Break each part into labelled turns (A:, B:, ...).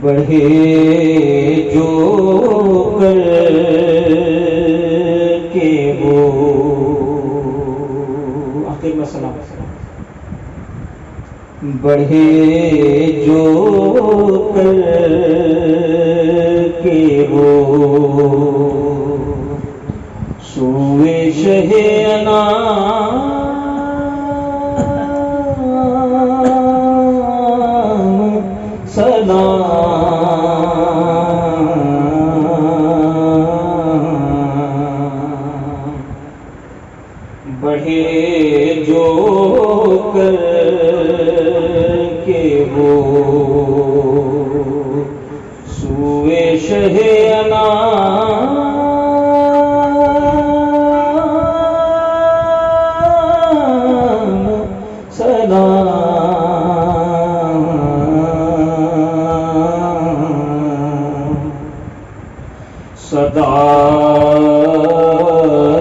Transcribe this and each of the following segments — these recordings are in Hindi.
A: बढ़े जो कर के वो आखिर में सलाम बढ़े जो कर के वो सुए शहे अनाम सलाम बढ़े जो कर के वो सुए शहे अनाम सलाम सदा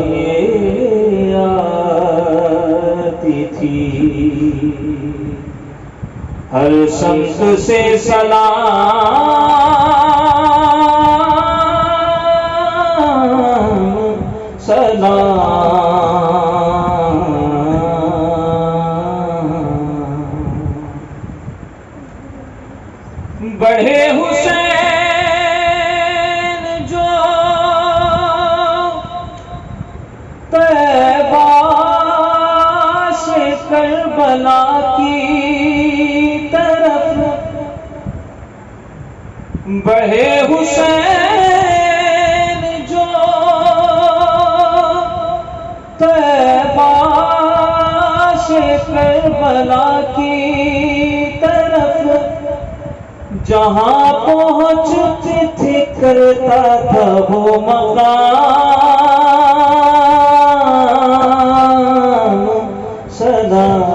A: ये आती थी हर संत से सलाम सलाम बढ़े हुसैन जो तैबा से करबला की बढ़े हुसैन जो तैबा से करबला की तरफ जहां पहुंचते थे करता था वो मकाम सलाम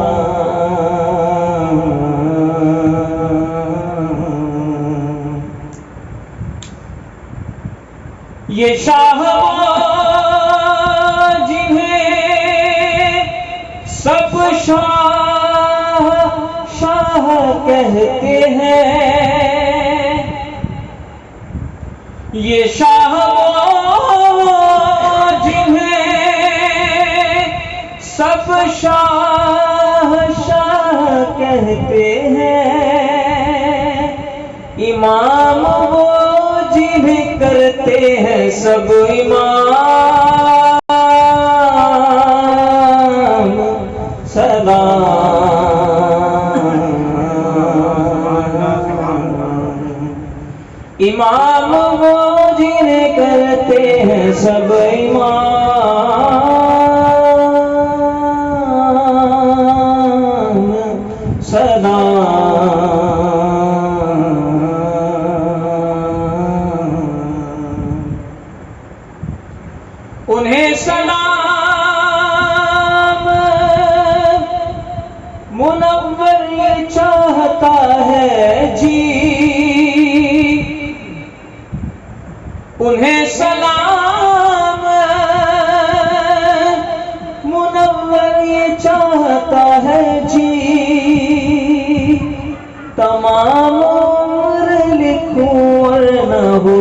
A: ये शाह जिन्हें सब शाह शाह कहते हैं ये शाह जिन्हें सब शाह शाह कहते हैं इमाम वो जिन्हें करते हैं सब इमाम सलाम इमाम वो जिन्हें करते हैं सब इमाम सलाम उन्हें सलाम मुनव्वर ये चाहता है जी उन्हें सलाम मुनव्वर ये चाहता है जी तमाम उम्र लिखूं और न हो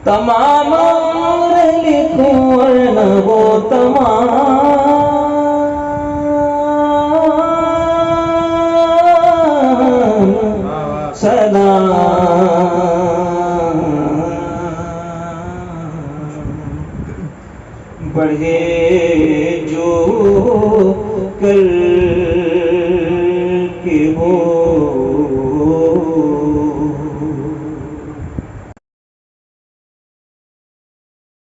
A: तमाम उम्र लिखूं और न हो तमाम सलाम बढ़े